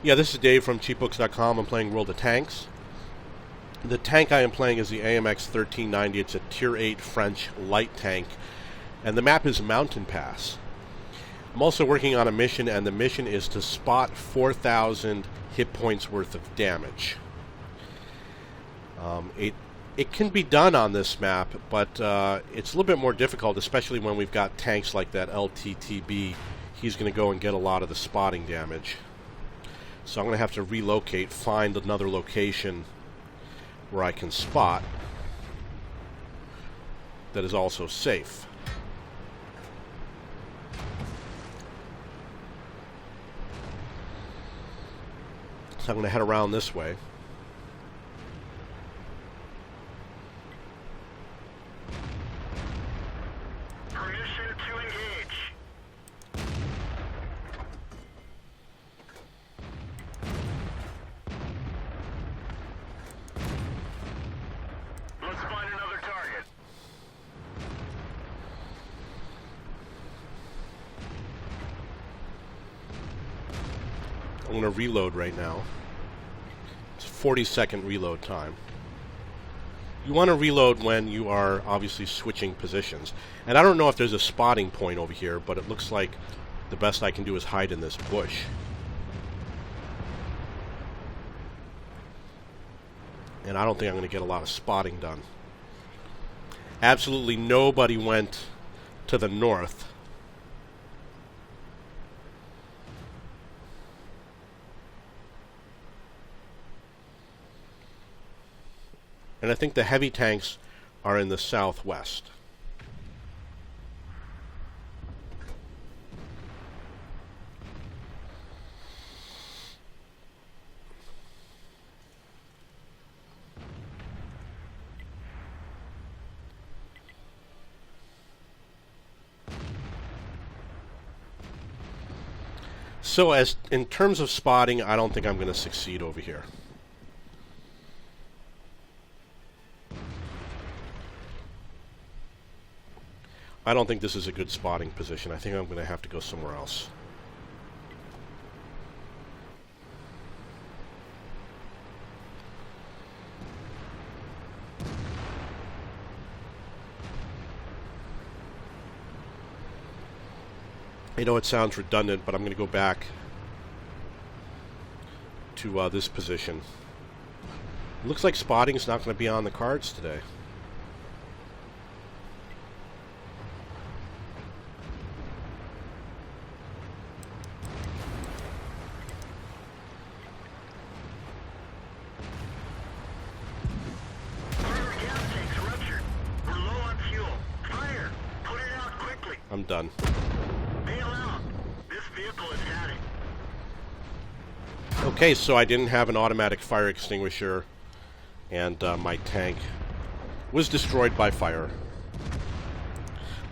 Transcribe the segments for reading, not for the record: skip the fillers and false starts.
Yeah, this is Dave from cheapbooks.com. I'm playing World of Tanks. The tank I am playing is the AMX 1390. It's a Tier 8 French light tank, and the map is Mountain Pass. I'm also working on a mission, and the mission is to spot 4,000 hit points worth of damage. It can be done on this map, but it's a little bit more difficult, especially when we've got tanks like that LTTB. He's going to go and get a lot of the spotting damage. So I'm going to have to relocate, find another location where I can spot that is also safe. So I'm going to head around this way. Permission to engage. Let's find another target. I'm going to reload right now. It's 40-second reload time. You want to reload when you are obviously switching positions. And I don't know if there's a spotting point over here, but it looks like the best I can do is hide in this bush. And I don't think I'm going to get a lot of spotting done. Absolutely nobody went to the north. And I think the heavy tanks are in the southwest. So as in terms of spotting, I don't think I'm going to succeed over here. I don't think this is a good spotting position. I think I'm going to have to go somewhere else. I know it sounds redundant, but I'm going to go back to this position. It looks like spotting is not going to be on the cards today. I'm done. Bail out. This vehicle is heading. Okay, so I didn't have an automatic fire extinguisher, and my tank was destroyed by fire.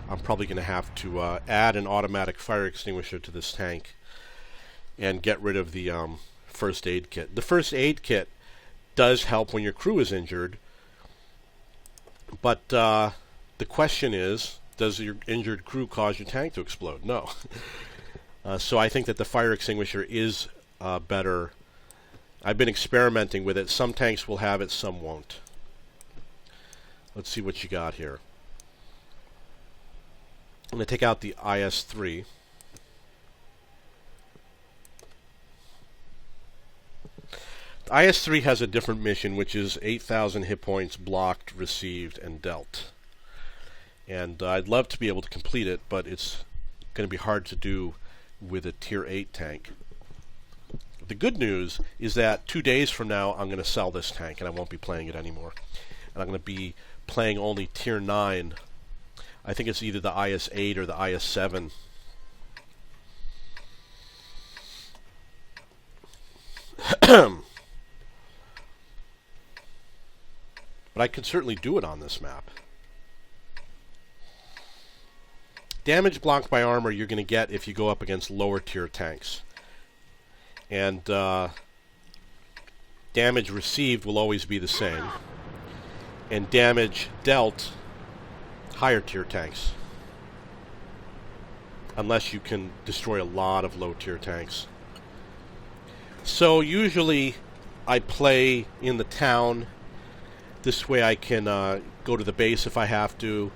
I'm probably going to have to add an automatic fire extinguisher to this tank and get rid of the first aid kit. The first aid kit does help when your crew is injured, but the question is, does your injured crew cause your tank to explode? No. So I think that the fire extinguisher is better. I've been experimenting with it. Some tanks will have it, some won't. Let's see what you got here. I'm going to take out the IS3. The IS3 has a different mission, which is 8,000 hit points blocked, received, and dealt. And I'd love to be able to complete it, but it's going to be hard to do with a Tier 8 tank. The good news is that 2 days from now I'm going to sell this tank and I won't be playing it anymore. And I'm going to be playing only Tier 9. I think it's either the IS8 or the IS7. But I could certainly do it on this map. Damage blocked by armor you're going to get if you go up against lower tier tanks. And damage received will always be the same. And damage dealt, higher tier tanks. Unless you can destroy a lot of low tier tanks. So usually I play in the town. This way I can go to the base if I have to.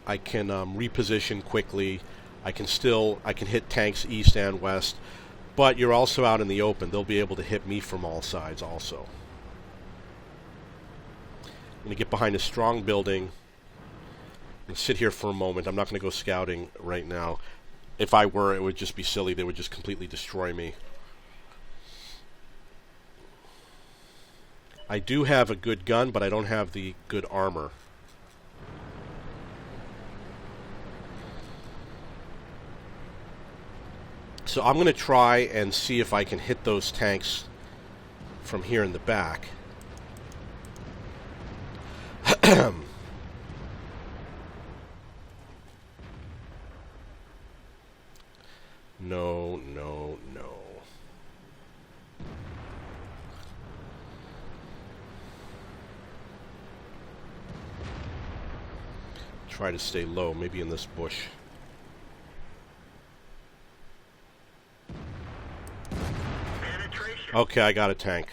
I can reposition quickly. I can hit tanks east and west. But you're also out in the open. They'll be able to hit me from all sides also. I'm going to get behind a strong building and sit here for a moment. I'm not going to go scouting right now. If I were, it would just be silly. They would just completely destroy me. I do have a good gun, but I don't have the good armor. So I'm going to try and see if I can hit those tanks from here in the back. No, no, no. Try to stay low, maybe in this bush. Okay, I got a tank.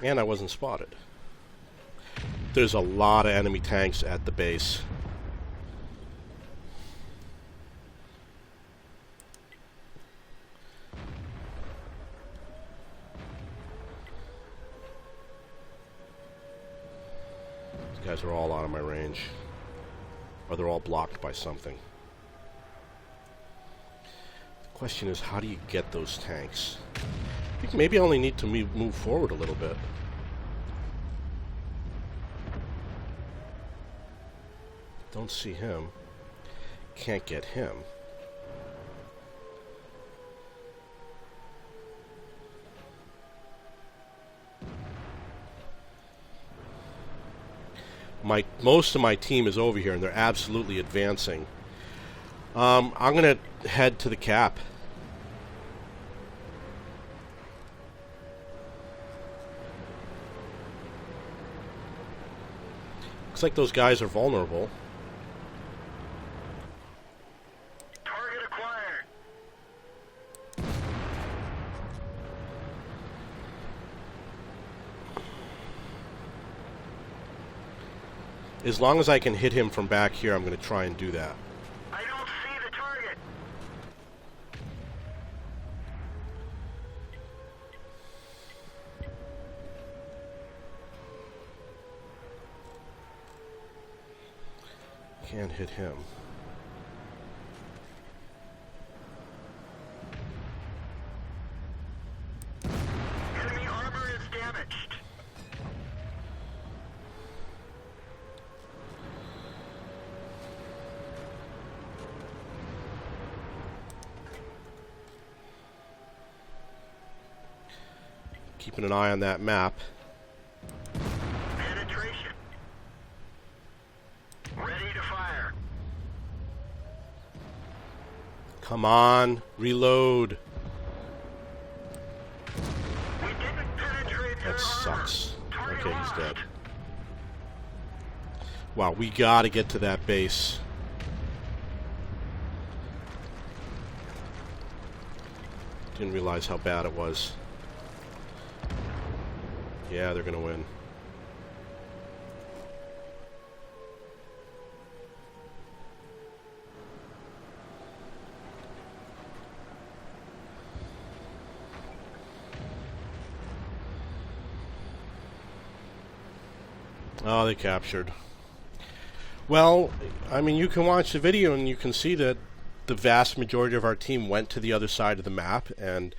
And I wasn't spotted. There's a lot of enemy tanks at the base. These guys are all out of my range. Or they're all blocked by something. The question is, how do you get those tanks? I think maybe I only need to move forward a little bit. Don't see him. Can't get him. Most of my team is over here, and they're absolutely advancing. I'm going to head to the cap. Looks like those guys are vulnerable. Target acquired. As long as I can hit him from back here, I'm going to try and do that. I don't see the target. Can't hit him. Enemy armor is damaged. Keeping an eye on that map. Penetration. Ready to fire. Come on, reload. We didn't penetrate their That sucks. armor. Target Okay, he's lost. dead. Wow, we gotta get to that base. Didn't realize how bad it was. Yeah, they're gonna win. Oh, they captured. Well, I mean, you can watch the video and you can see that the vast majority of our team went to the other side of the map, and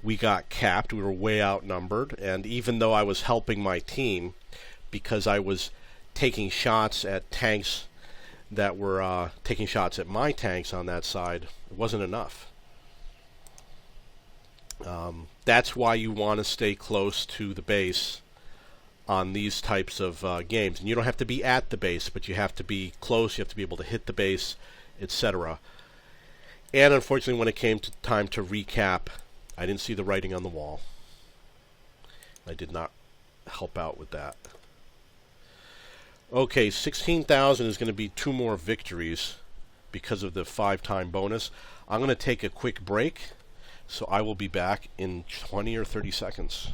we got capped. We were way outnumbered, and even though I was helping my team, because I was taking shots at tanks that were taking shots at my tanks on that side, it wasn't enough. That's why you want to stay close to the base on these types of games. And you don't have to be at the base, but you have to be close, you have to be able to hit the base, etc. And unfortunately, when it came to time to recap, I didn't see the writing on the wall. I did not help out with that. Okay, 16,000 is going to be 2 more victories because of the 5-time bonus. I'm going to take a quick break, so I will be back in 20 or 30 seconds.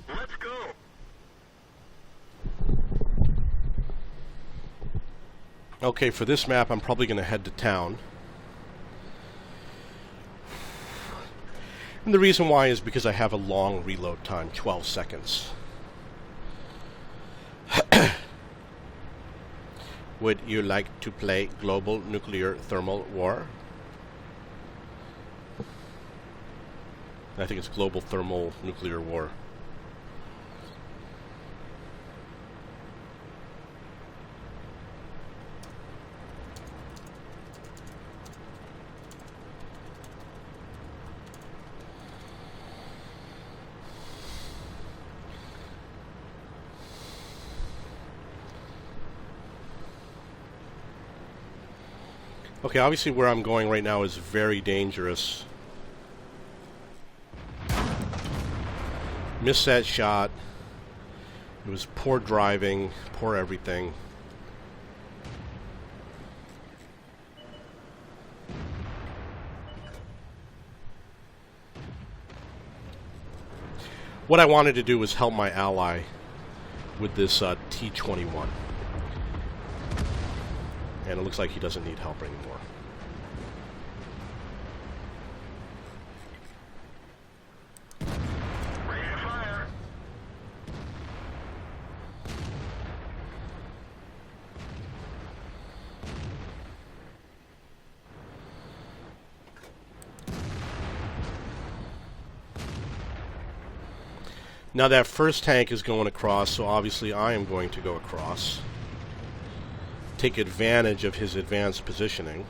Let's go. Okay, for this map, I'm probably going to head to town. And the reason why is because I have a long reload time, 12 seconds. Would you like to play Global Nuclear Thermal War? I think it's Global Thermal Nuclear War. Okay, obviously where I'm going right now is very dangerous. Missed that shot. It was poor driving, poor everything. What I wanted to do was help my ally with this T-21. And it looks like he doesn't need help anymore. Ready to fire. Now that first tank is going across, so obviously I am going to go across. Take advantage of his advanced positioning.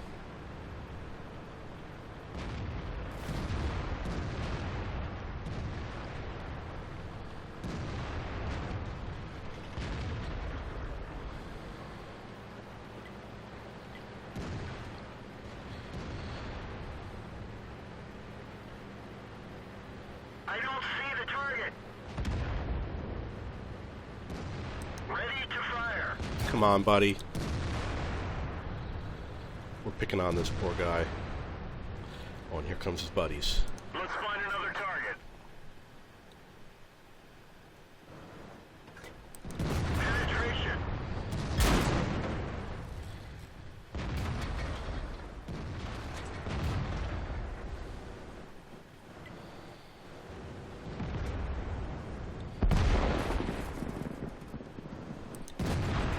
I don't see the target. Ready to fire. Come on, buddy. We're picking on this poor guy. Oh, and here comes his buddies. Let's find another target. Penetration.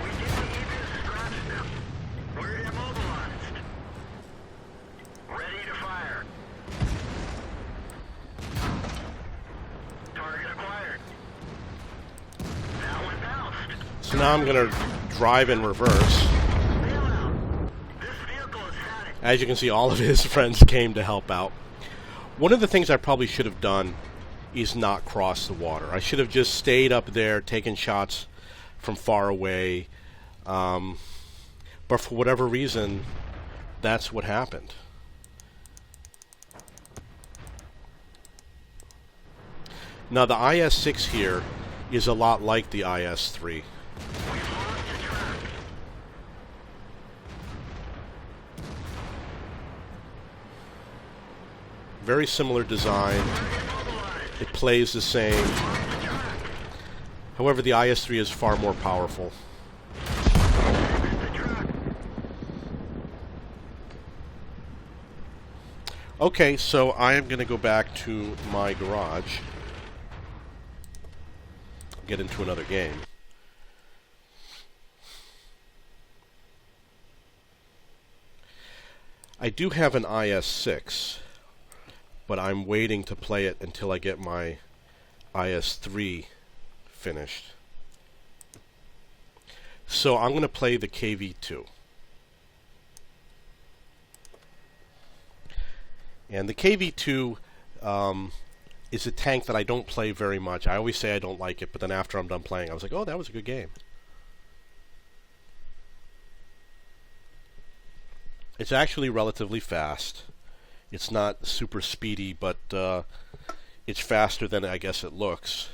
We didn't even scratch them. We're immobilized. Ready to fire. Target acquired. That one bounced. So now I'm going to drive in reverse. Bailout. This vehicle is static. As you can see, all of his friends came to help out. One of the things I probably should have done is not cross the water. I should have just stayed up there, taken shots from far away. But for whatever reason, that's what happened. Now the IS6 here is a lot like the IS3. Very similar design. It plays the same. However, the IS3 is far more powerful. Okay, so I am going to go back to my garage, get into another game. I do have an IS6, but I'm waiting to play it until I get my IS3 finished. So I'm going to play the KV2. And the KV2 is a tank that I don't play very much. I always say I don't like it, but then after I'm done playing, I was like, oh, that was a good game. It's actually relatively fast. It's not super speedy, but it's faster than I guess it looks.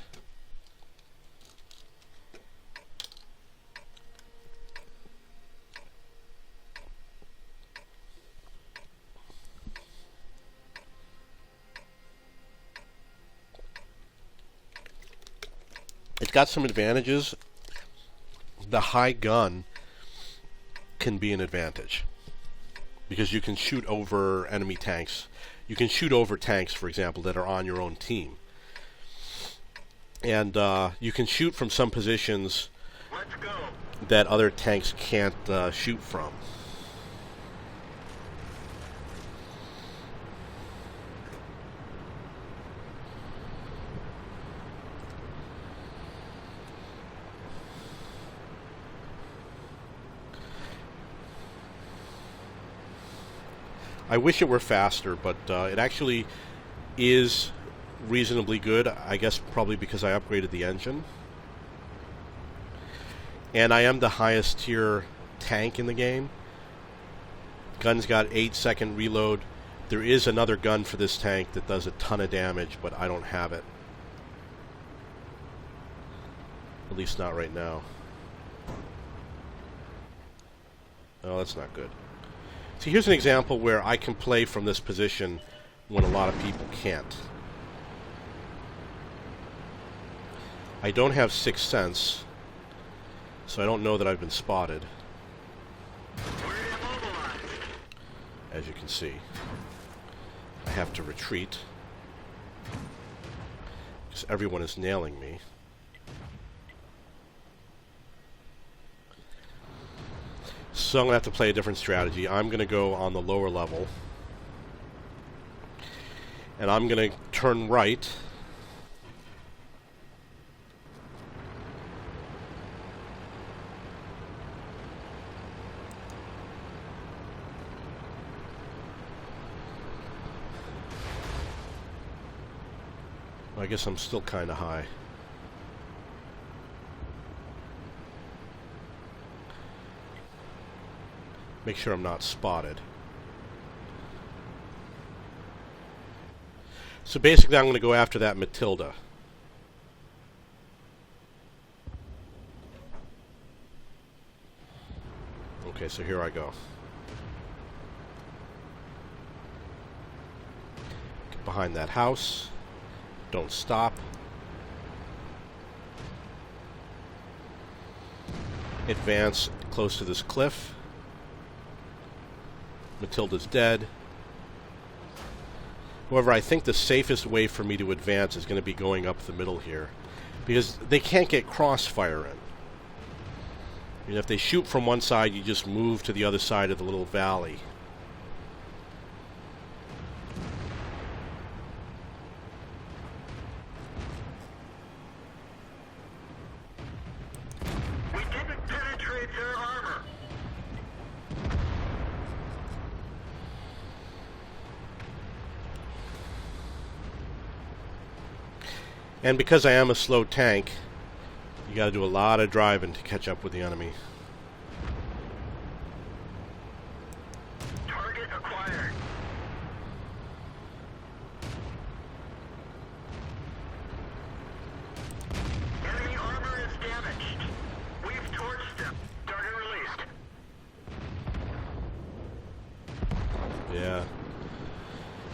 It's got some advantages. The high gun can be an advantage because you can shoot over enemy tanks. You can shoot over tanks, for example, that are on your own team. And you can shoot from some positions that other tanks can't shoot from. I wish it were faster, but it actually is reasonably good. I guess probably because I upgraded the engine. And I am the highest tier tank in the game. Gun's got 8-second reload. There is another gun for this tank that does a ton of damage, but I don't have it. At least not right now. Oh, that's not good. See, here's an example where I can play from this position when a lot of people can't. I don't have Sixth Sense, so I don't know that I've been spotted. As you can see, I have to retreat because everyone is nailing me. So I'm going to have to play a different strategy. I'm going to go on the lower level. And I'm going to turn right. I guess I'm still kind of high. Make sure I'm not spotted. So basically I'm going to go after that Matilda. Okay, so here I go. Get behind that house. Don't stop. Advance close to this cliff. Matilda's dead. However, I think the safest way for me to advance is going to be going up the middle here, because they can't get crossfire in. I mean, if they shoot from one side, you just move to the other side of the little valley. We didn't penetrate their armor. And because I am a slow tank, you got to do a lot of driving to catch up with the enemy. Target acquired. Enemy armor is damaged. We've torched them. Target released. Yeah.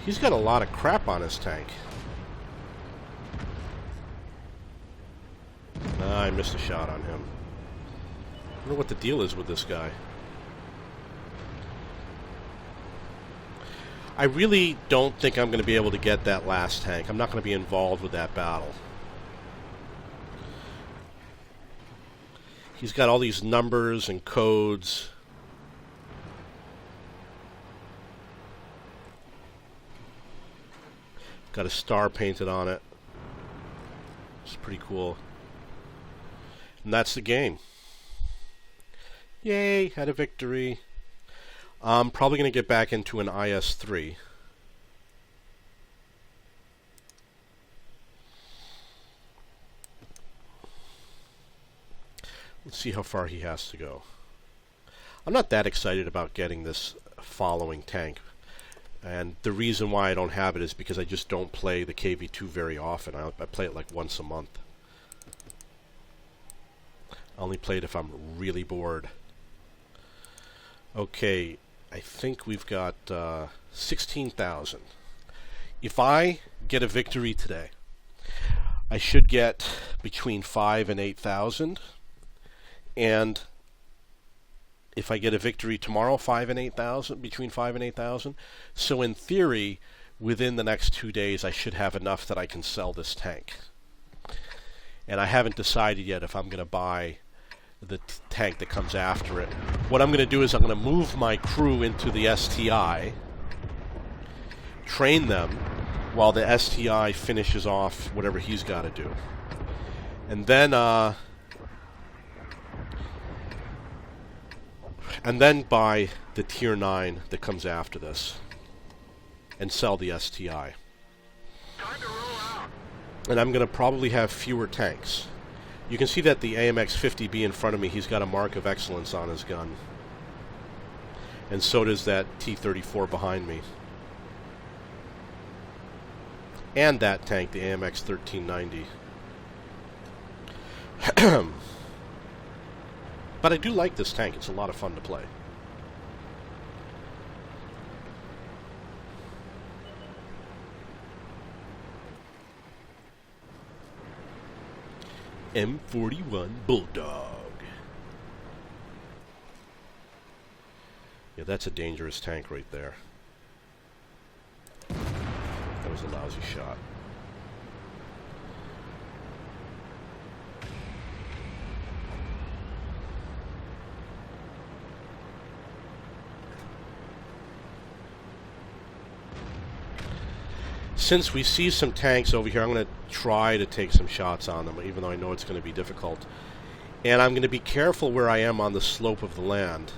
He's got a lot of crap on his tank. I missed a shot on him. I wonder what the deal is with this guy. I really don't think I'm going to be able to get that last tank. I'm not going to be involved with that battle. He's got all these numbers and codes. Got a star painted on it. It's pretty cool. And that's the game. Yay, had a victory. I'm probably going to get back into an IS3. Let's see how far he has to go. I'm not that excited about getting this following tank. And the reason why I don't have it is because I just don't play the KV2 very often. I play it like once a month. I only play it if I'm really bored. Okay, I think we've got 16,000. If I get a victory today, I should get between 5 and 8,000. And if I get a victory tomorrow, 5 and 8,000, between 5 and 8,000. So in theory, within the next 2 days, I should have enough that I can sell this tank. And I haven't decided yet if I'm going to buy the tank that comes after it. What I'm going to do is I'm going to move my crew into the STI, train them while the STI finishes off whatever he's got to do. And then buy the Tier 9 that comes after this and sell the STI. Time to roll out. And I'm going to probably have fewer tanks. You can see that the AMX-50B in front of me, he's got a mark of excellence on his gun. And so does that T-34 behind me. And that tank, the AMX-1390. But I do like this tank. It's a lot of fun to play. M41 Bulldog. Yeah, that's a dangerous tank right there. That was a lousy shot. Since we see some tanks over here, I'm going to try to take some shots on them, even though I know it's going to be difficult. And I'm going to be careful where I am on the slope of the land,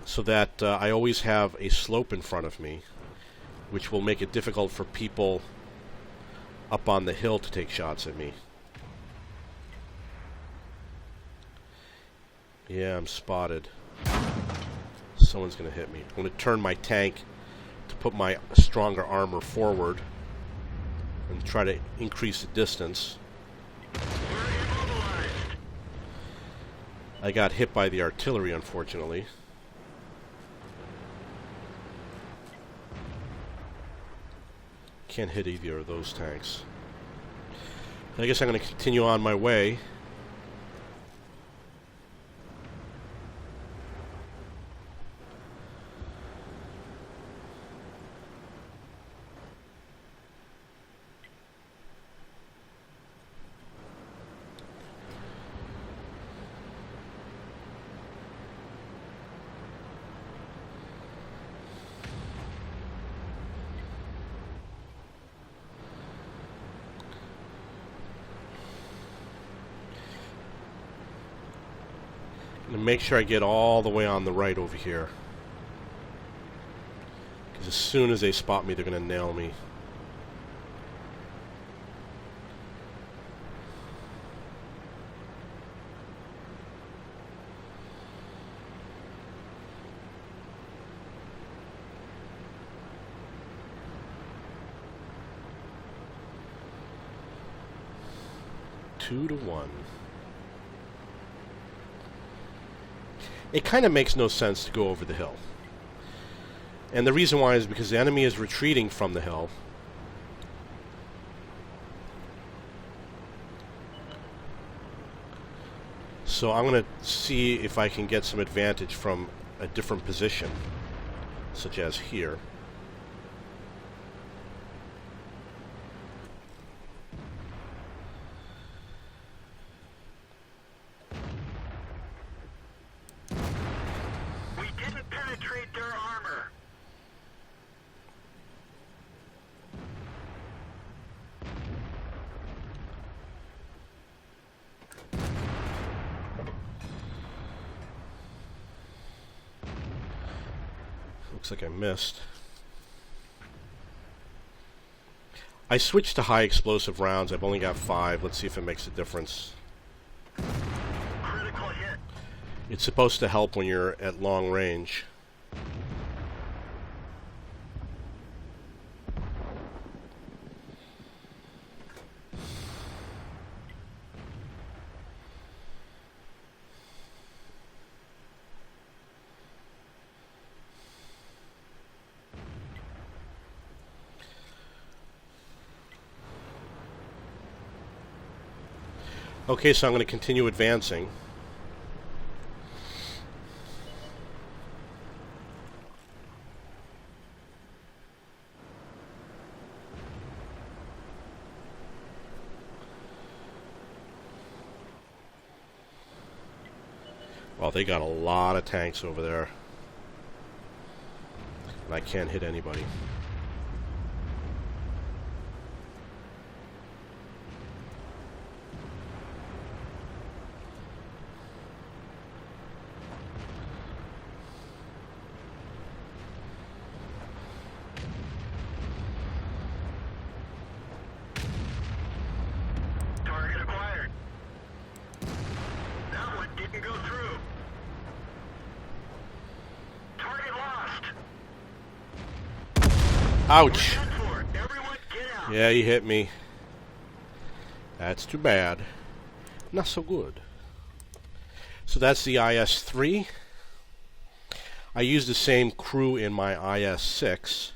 so that I always have a slope in front of me, which will make it difficult for people up on the hill to take shots at me. Yeah, I'm spotted. Someone's going to hit me. I'm going to turn my tank to put my stronger armor forward and try to increase the distance. I got hit by the artillery, unfortunately. Can't hit either of those tanks. I guess I'm going to continue on my way. And make sure I get all the way on the right over here. Because as soon as they spot me, they're going to nail me. Two to one. It kind of makes no sense to go over the hill. And the reason why is because the enemy is retreating from the hill. So I'm going to see if I can get some advantage from a different position, such as here. Looks like I missed. I switched to high explosive rounds. I've only got 5. Let's see if it makes a difference. Critical hit. It's supposed to help when you're at long range. Okay, so I'm going to continue advancing. Well, they got a lot of tanks over there. And I can't hit anybody. Target acquired. That one didn't go through. Target lost. Ouch! Head for it. Everyone get out. Yeah, you hit me. That's too bad. Not so good. So that's the IS3. I use the same crew in my IS6.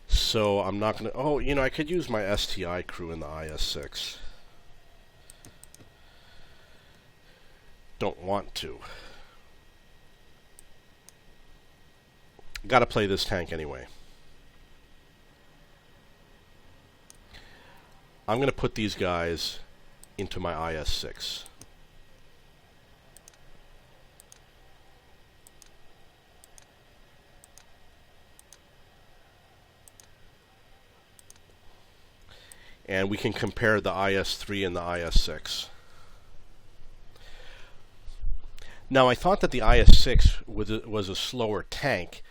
So I'm not going to... Oh, you know, I could use my STI crew in the IS6. Don't want to. Gotta play this tank anyway. I'm going to put these guys into my IS6. And we can compare the IS3 and the IS6. Now, I thought that the IS6 was a slower tank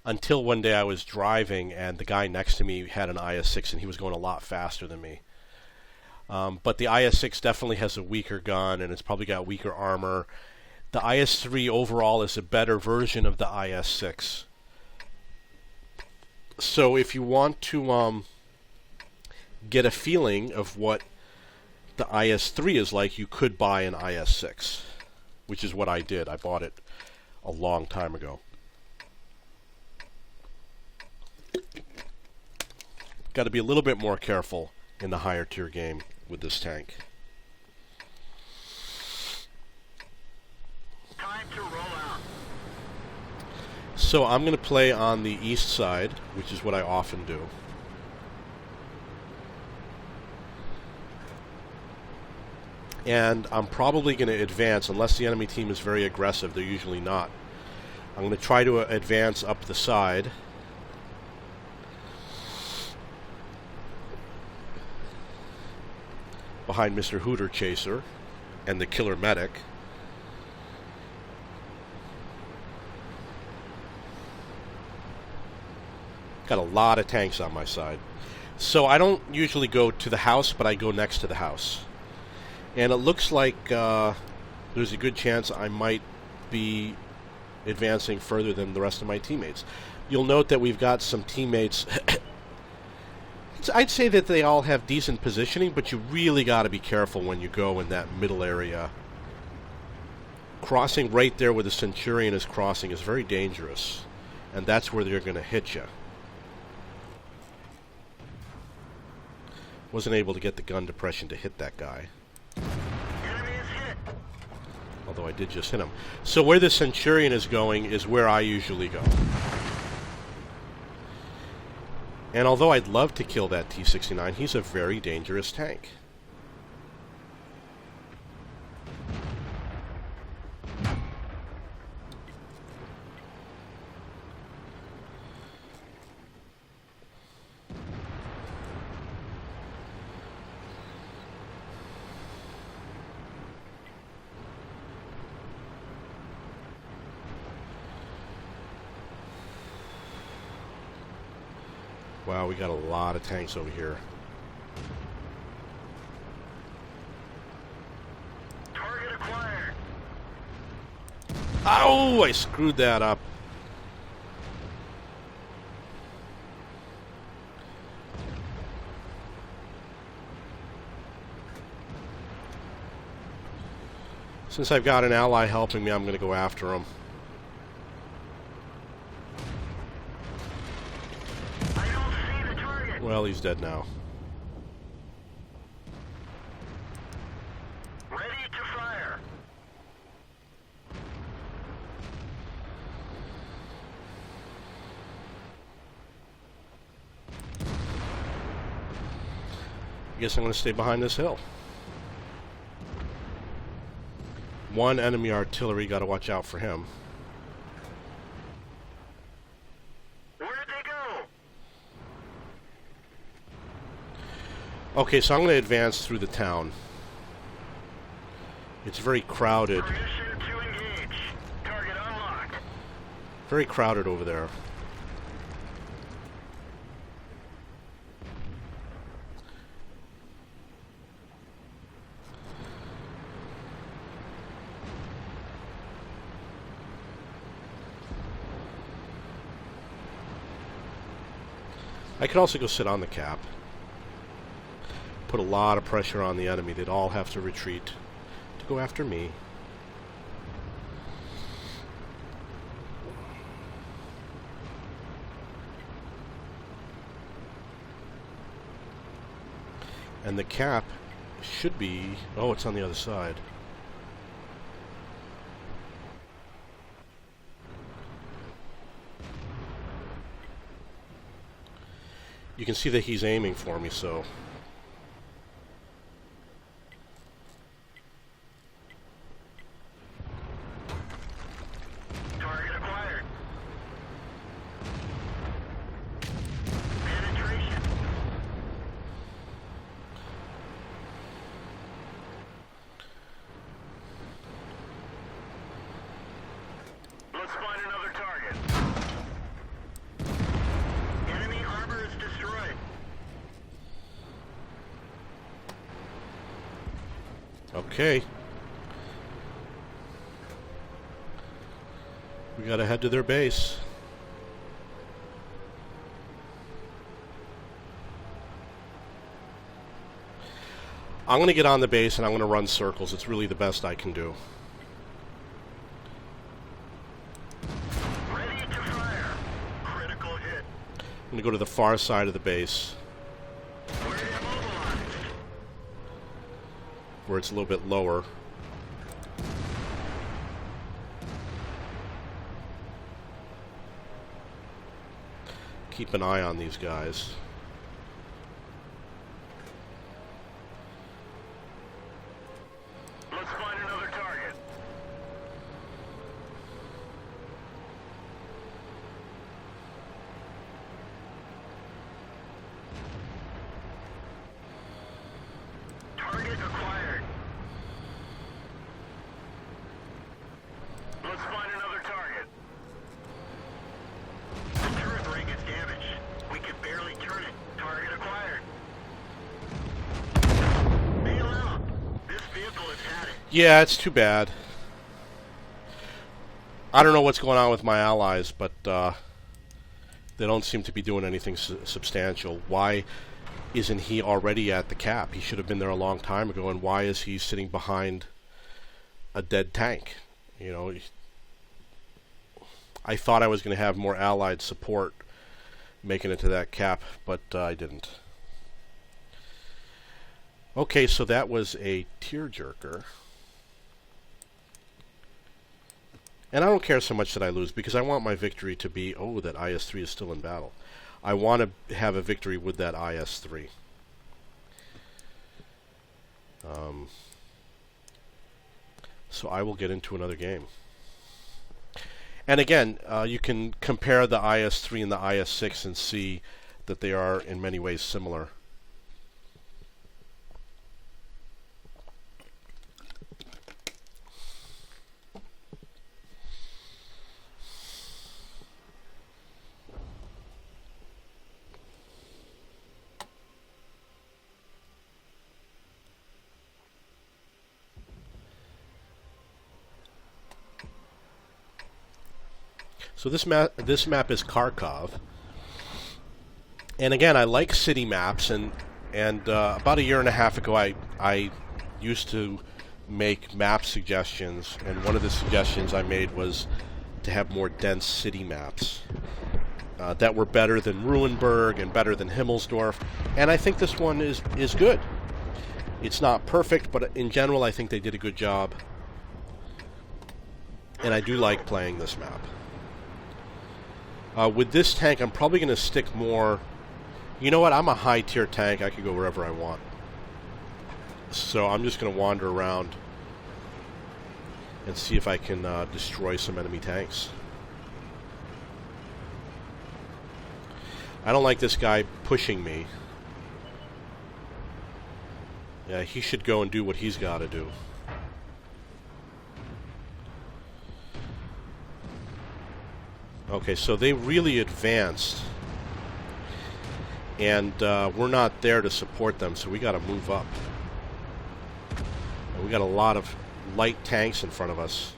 until one day I was driving and the guy next to me had an IS6 and he was going a lot faster than me. But the IS6 definitely has a weaker gun and it's probably got weaker armor. The IS3 overall is a better version of the IS6. So if you want to get a feeling of what the IS3 is like, you could buy an IS6, which is what I did. I bought it a long time ago. Got to be a little bit more careful in the higher tier game with this tank. Time to roll out. So I'm going to play on the east side, which is what I often do. And I'm probably going to advance, unless the enemy team is very aggressive. They're usually not. I'm going to try to advance up the side. Behind Mr. Hooter Chaser and the Killer Medic. Got a lot of tanks on my side. So I don't usually go to the house, but I go next to the house. And it looks like there's a good chance I might be advancing further than the rest of my teammates. You'll note that we've got some teammates... I'd say that they all have decent positioning, but you really got to be careful when you go in that middle area. Crossing right there where the Centurion is crossing is very dangerous. And that's where they're going to hit you. Wasn't able to get the gun depression to hit that guy. Enemy is hit. Although I did just hit him. So where the Centurion is going is where I usually go. And although I'd love to kill that T-69, he's a very dangerous tank. Wow, we got a lot of tanks over here. Target acquired. Oh, I screwed that up. Since I've got an ally helping me, I'm going to go after him. I don't see the target. Well, he's dead now. Ready to fire. I guess I'm going to stay behind this hill. One enemy artillery, got to watch out for him. Where did they go? Okay, so I'm going to advance through the town. It's very crowded. Permission to engage. Target unlocked. Very crowded over there. I could also go sit on the cap. Put a lot of pressure on the enemy. They'd all have to retreat to go after me. And the cap should be... Oh, it's on the other side. You can see that he's aiming for me, so... Target acquired. Penetration. Let's find another target. Enemy armor is destroyed. Okay. We gotta head to their base. I'm gonna get on the base and I'm gonna run circles. It's really the best I can do. Ready to fire. Critical hit. I'm gonna go to the far side of the base, We're immobilized. where it's a little bit lower. Keep an eye on these guys. Let's find another target. Target acquired. Let's find another target. The turret ring is damaged. We can barely turn it. Target acquired. Bail out. This vehicle has had it. Yeah, it's too bad. I don't know what's going on with my allies, but they don't seem to be doing anything substantial. Why isn't he already at the cap? He should have been there a long time ago, and why is he sitting behind a dead tank? You know, I thought I was going to have more allied support making it to that cap, but I didn't. Okay, so that was a tearjerker. And I don't care so much that I lose, because I want my victory to be, oh, that IS3 is still in battle. I want to have a victory with that IS3. So I will get into another game. And again, you can compare the IS3 and the IS6 and see that they are in many ways similar. So this map is Kharkov. And again, I like city maps, and about a year and a half ago, I used to make map suggestions, and one of the suggestions I made was to have more dense city maps that were better than Ruhenberg and better than Himmelsdorf, and I think this one is good. It's not perfect, but in general, I think they did a good job, and I do like playing this map. With this tank, I'm probably going to stick more... You know what? I'm a high-tier tank. I can go wherever I want. So I'm just going to wander around and see if I can destroy some enemy tanks. I don't like this guy pushing me. Yeah, he should go and do what he's got to do. Okay, so they really advanced. And we're not there to support them, so we got to move up. And we got a lot of light tanks in front of us.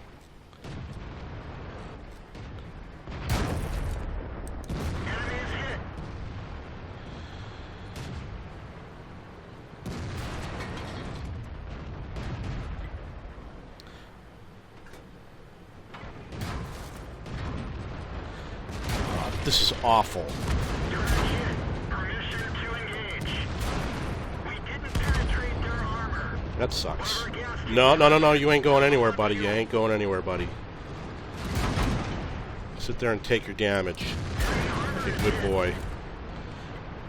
This is awful. That sucks. No, you ain't going anywhere, buddy. You ain't going anywhere, buddy. Sit there and take your damage. Like a good boy.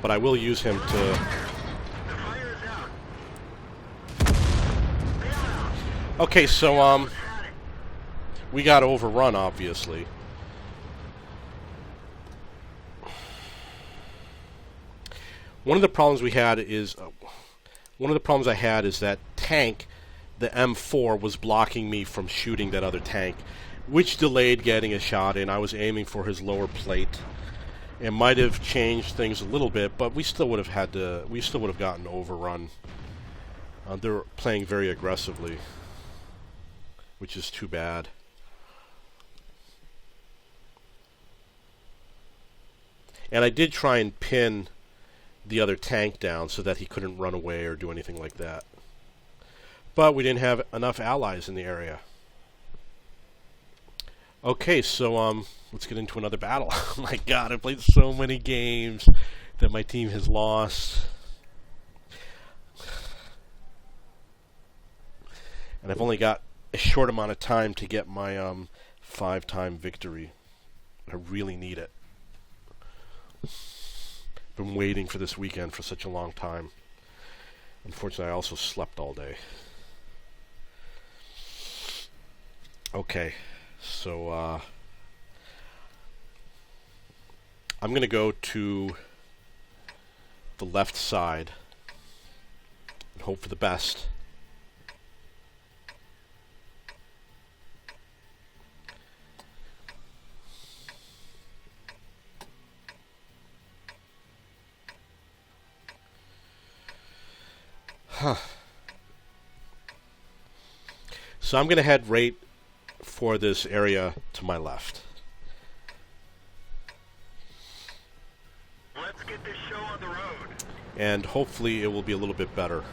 But I will use him to... Okay, so, we got overrun, obviously. One of the problems we had is... One of the problems I had is that tank, the M4, was blocking me from shooting that other tank, which delayed getting a shot in. I was aiming for his lower plate. It might have changed things a little bit, but we still would have had to. We still would have gotten overrun. They're playing very aggressively, which is too bad. And I did try and pin the other tank down so that he couldn't run away or do anything like that. But we didn't have enough allies in the area. Okay, so let's get into another battle. Oh my god, I played so many games that my team has lost. And I've only got a short amount of time to get my 5-time victory. I really need it. Been waiting for this weekend for such a long time. Unfortunately, I also slept all day. Okay, so I'm going to go to the left side and hope for the best. So I'm going to head right for this area to my left. Let's get this show on the road. And hopefully it will be a little bit better.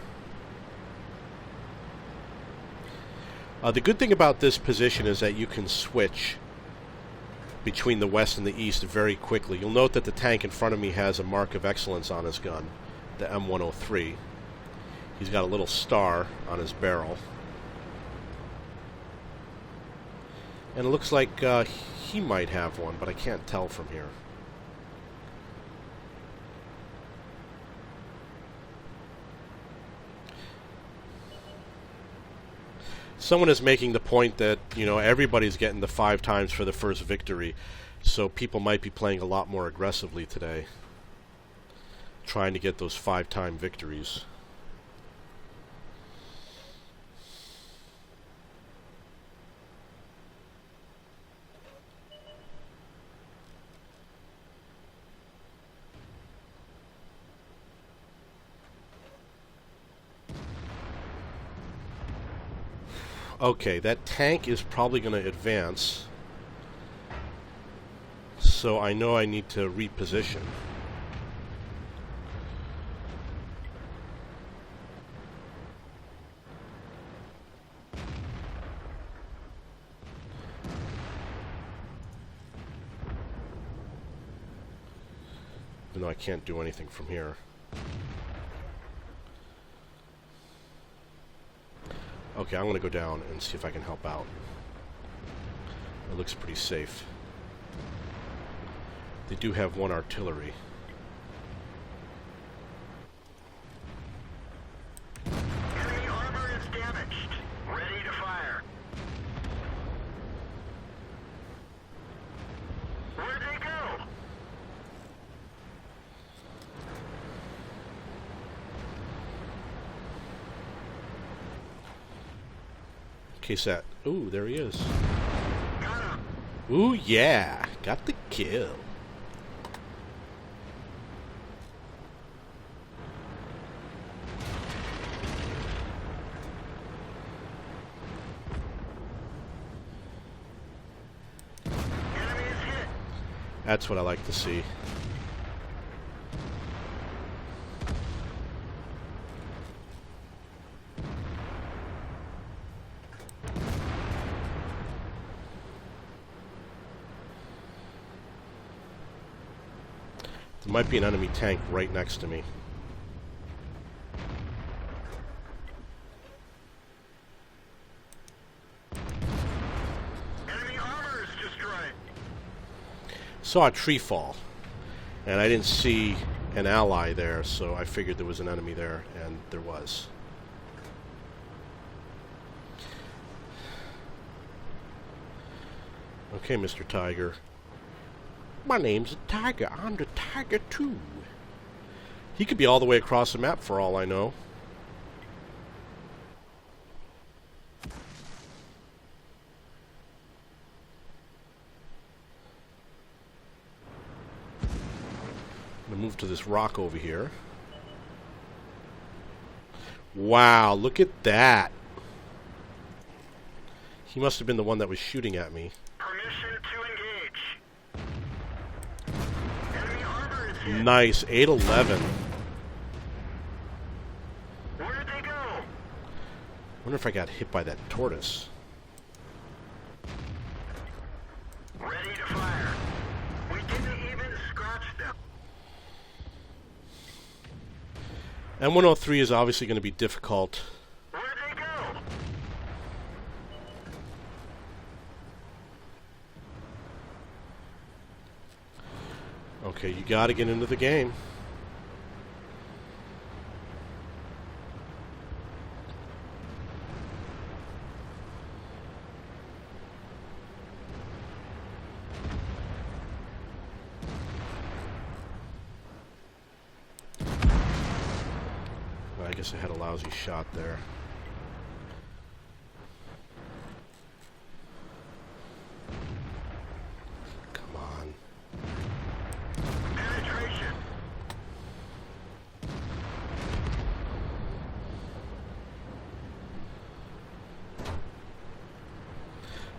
The good thing about this position is that you can switch between the west and the east very quickly. You'll note that the tank in front of me has a mark of excellence on his gun, the M103. He's got a little star on his barrel. And it looks like he might have one, but I can't tell from here. Someone is making the point that, you know, everybody's getting the 5 times for the first victory, so people might be playing a lot more aggressively today, trying to get those 5-time victories. Okay, that tank is probably going to advance. So I know I need to reposition. Even though I can't do anything from here. Okay, I'm going to go down and see if I can help out. It looks pretty safe. They do have one artillery. Enemy armor is damaged. Ready to fire. Where'd they go? Okay, set. Ooh, there he is. Got him. Ooh, yeah. Got the kill. Enemy is hit. That's what I like to see. There might be an enemy tank right next to me. Enemy armor is destroyed. Saw a tree fall, and I didn't see an ally there, so I figured there was an enemy there, and there was. Okay, Mr. Tiger. My name's Tiger. I'm the Tiger too. He could be all the way across the map for all I know. I'm gonna move to this rock over here. Wow, look at that. He must have been the one that was shooting at me. Permission to engage. Enemy armor is hit. Nice, 811. Where'd they go? Wonder if I got hit by that tortoise. Ready to fire. We didn't even scratch them. M103 is obviously going to be difficult. Where'd they go? Okay, you got to get into the game. Well, I guess I had a lousy shot there. Come on. Penetration.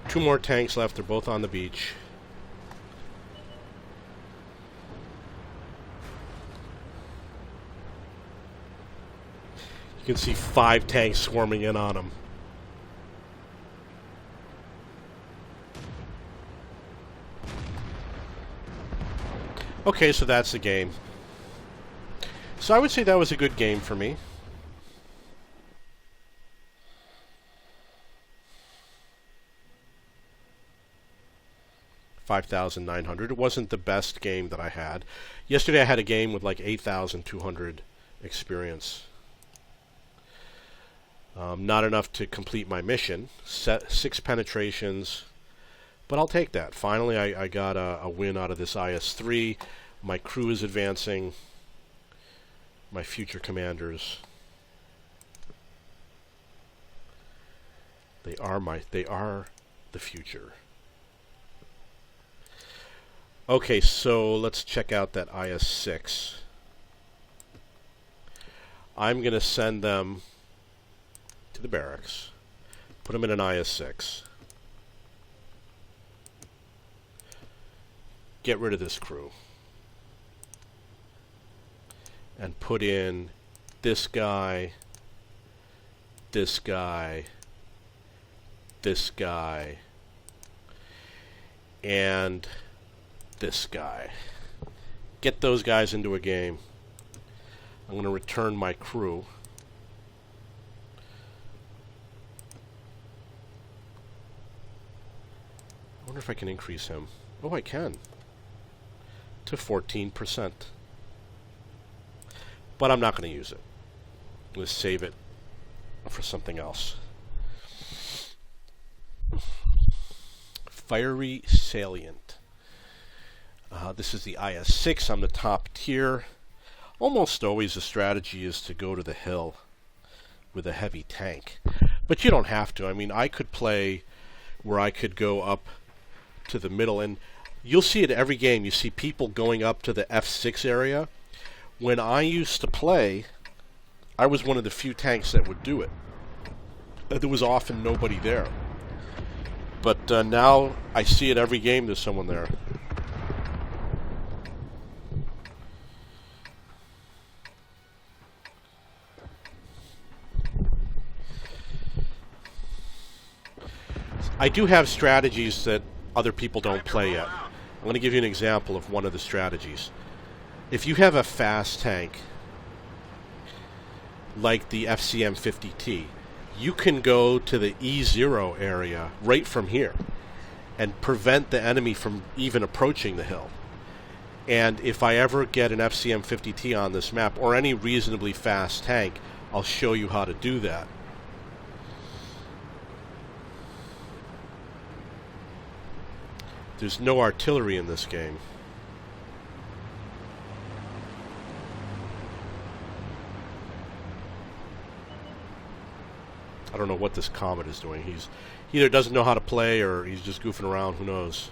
Two more tanks left. They're both on the beach. You can see 5 tanks swarming in on them. Okay, so that's the game. So I would say that was a good game for me. $5,900. It wasn't the best game that I had. Yesterday I had a game with like 8,200 experience. Not enough to complete my mission. 6 penetrations, but I'll take that. Finally, I got a win out of this IS3. My crew is advancing. My future commanders. They are the future. Okay, so let's check out that IS6. I'm going to send them to the barracks. Put them in an IS6. get rid of this crew and put in this guy, this guy, this guy, and this guy. Get those guys into a game. I'm going to return my crew. I wonder if I can increase him. Oh, I can. To 14%. But I'm not going to use it. I'm going to save it for something else. Fiery Salient. This is the IS6 on the top tier. Almost always the strategy is to go to the hill with a heavy tank. But you don't have to. I mean, I could play where I could go up to the middle, and you'll see it every game. You see people going up to the F6 area. When I used to play, I was one of the few tanks that would do it. There was often nobody there. But now I see it every game, there's someone there. I do have strategies that other people don't play yet. I'm going to give you an example of one of the strategies. If you have a fast tank, like the FCM-50T, you can go to the E0 area right from here and prevent the enemy from even approaching the hill. And if I ever get an FCM-50T on this map, or any reasonably fast tank, I'll show you how to do that. There's no artillery in this game. I don't know what this Comet is doing. He either doesn't know how to play or he's just goofing around. Who knows?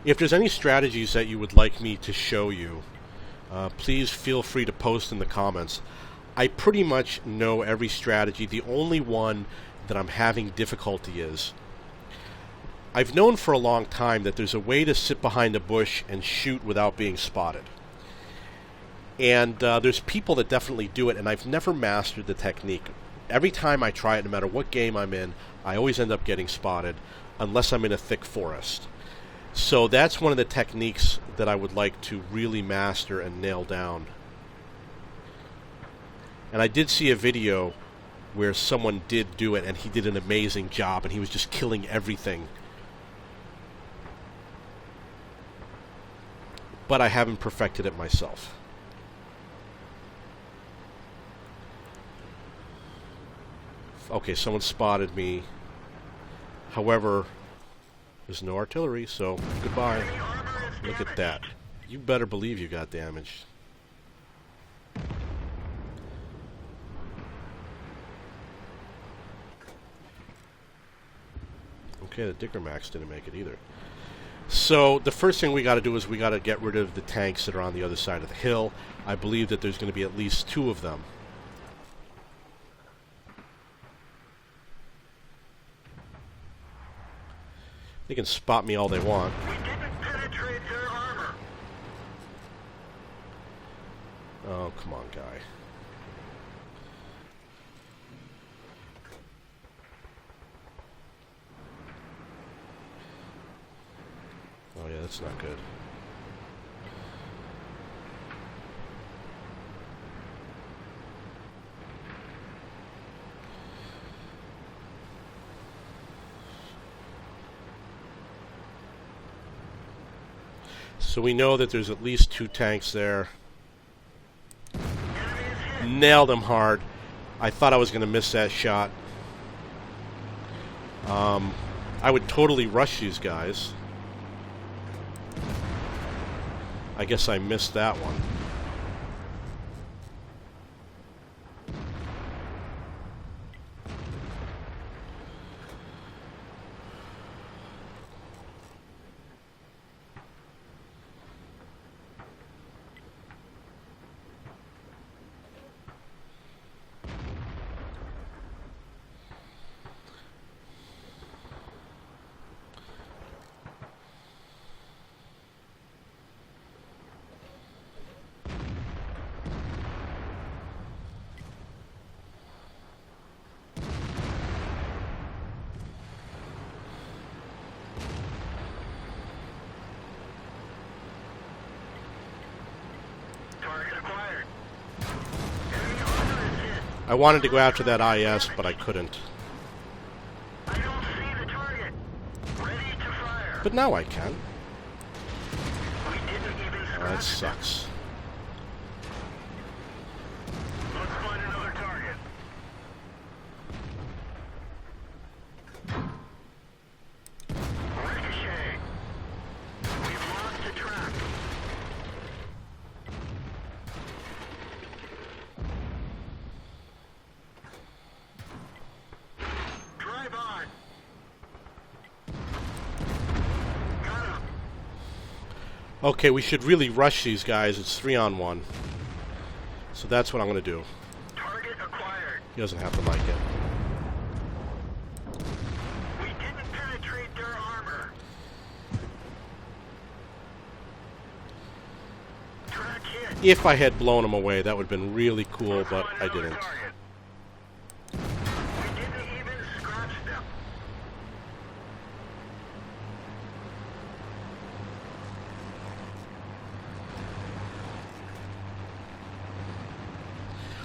If there's any strategies that you would like me to show you, please feel free to post in the comments. I pretty much know every strategy. The only one that I'm having difficulty is, I've known for a long time that there's a way to sit behind a bush and shoot without being spotted. And there's people that definitely do it, and I've never mastered the technique. Every time I try it, no matter what game I'm in, I always end up getting spotted, unless I'm in a thick forest. So that's one of the techniques that I would like to really master and nail down. And I did see a video where someone did do it, and he did an amazing job, and he was just killing everything. But I haven't perfected it myself. Okay, someone spotted me. However, there's no artillery, so goodbye. Look at that. You better believe you got damaged. Okay, the Dicker Max didn't make it either. So the first thing we got to do is we got to get rid of the tanks that are on the other side of the hill. I believe that there's going to be at least 2 of them. They can spot me all they want. We didn't penetrate their armor. Oh, come on, guy. Oh yeah, that's not good. So we know that there's at least 2 tanks there. Nailed him hard. I thought I was going to miss that shot. I would totally rush these guys. I guess I missed that one. I wanted to go after that IS, but I couldn't. I don't see the target. Ready to fire. But now I can. We didn't even Oh, scratch that sucks. Let's find another target. Ricochet. We've lost a track. Drive on. Got him. Okay, we should really rush these guys. It's 3-on-1. So that's what I'm going to do. Target acquired. He doesn't have to like it. We didn't penetrate their armor. Track hit. If I had blown him away, that would have been really cool, Let's but find I another didn't. target. We didn't even scratch them.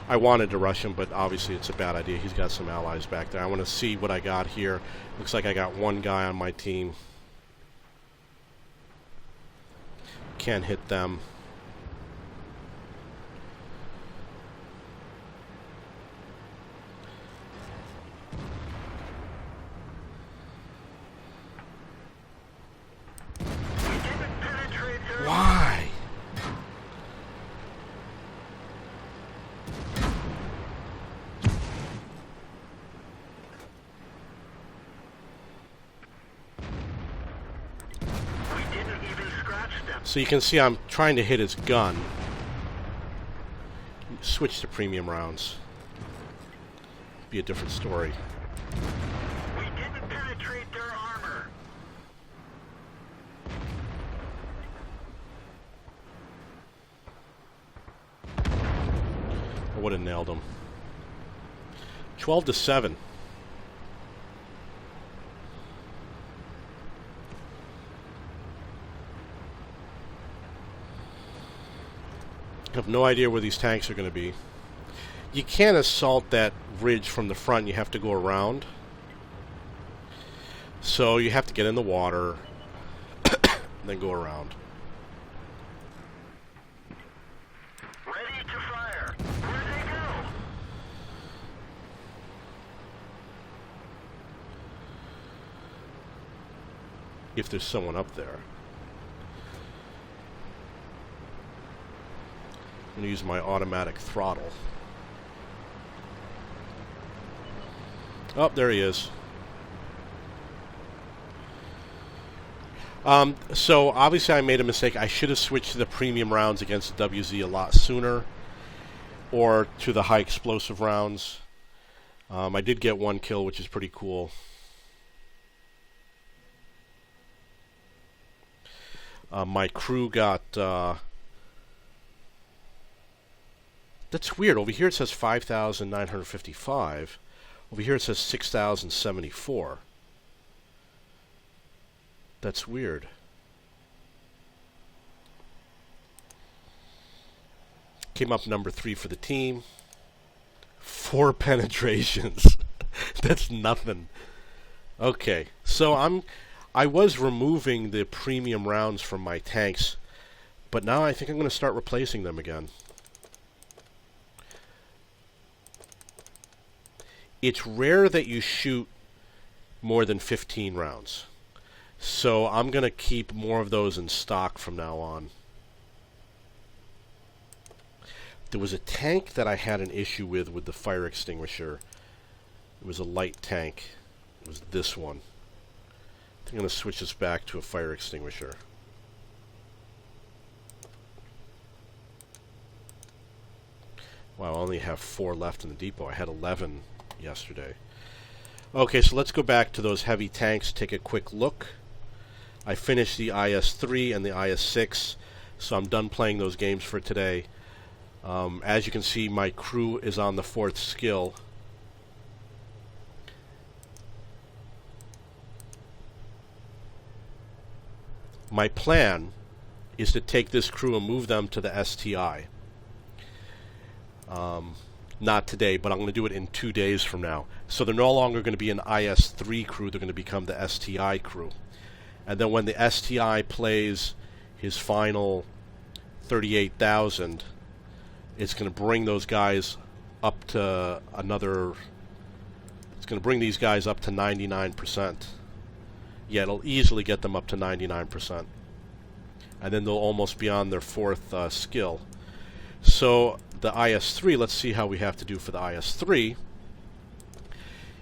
I wanted to rush him, but obviously it's a bad idea. He's got some allies back there. I want to see what I got here. Looks like I got one guy on my team. Can't hit them. We didn't penetrate their Why? We didn't even scratch them. So you can see I'm trying to hit his gun. Switch to premium rounds. Be a different story. We didn't penetrate their armor. I would have nailed him. 12-7. I have no idea where these tanks are going to be. You can't assault that ridge from the front. You have to go around. So you have to get in the water, then go around. Ready to fire. Where'd they go? If there's someone up there. I'm going to use my automatic throttle. Oh, there he is. So obviously I made a mistake. I should have switched to the premium rounds against the WZ a lot sooner, or to the high explosive rounds. I did get one kill, which is pretty cool. My crew got... That's weird. Over here it says 5,955. Over here it says 6,074. That's weird. Came up number 3 for the team. 4 penetrations. That's nothing. Okay, so I was removing the premium rounds from my tanks, but now I think I'm going to start replacing them again. It's rare that you shoot more than 15 rounds. So I'm going to keep more of those in stock from now on. There was a tank that I had an issue with the fire extinguisher. It was a light tank. It was this one. I think I'm going to switch this back to a fire extinguisher. Wow, I only have 4 left in the depot. I had 11 yesterday. Okay, so let's go back to those heavy tanks, take a quick look. I finished the IS3 and the IS6, so I'm done playing those games for today. As you can see, my crew is on the 4th skill. My plan is to take this crew and move them to the STI. not today, but I'm going to do it in 2 days from now. So they're no longer going to be an IS3 crew, they're going to become the STI crew. And then when the STI plays his final 38,000, it's going to bring those guys up to another, it's going to bring these guys up to 99%. Yeah, it'll easily get them up to 99%. And then they'll almost be on their fourth skill. So the IS3, let's see how we have to do for the IS3.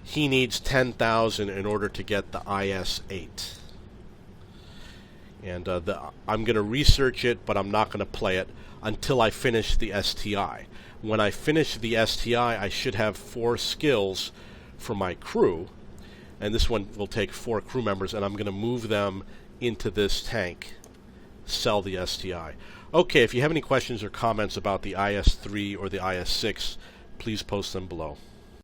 He needs 10,000 in order to get the IS8. And I'm going to research it, but I'm not going to play it until I finish the STI. When I finish the STI, I should have 4 skills for my crew. And this one will take 4 crew members, and I'm going to move them into this tank. Sell the STI. Okay, if you have any questions or comments about the IS3 or the IS6, please post them below.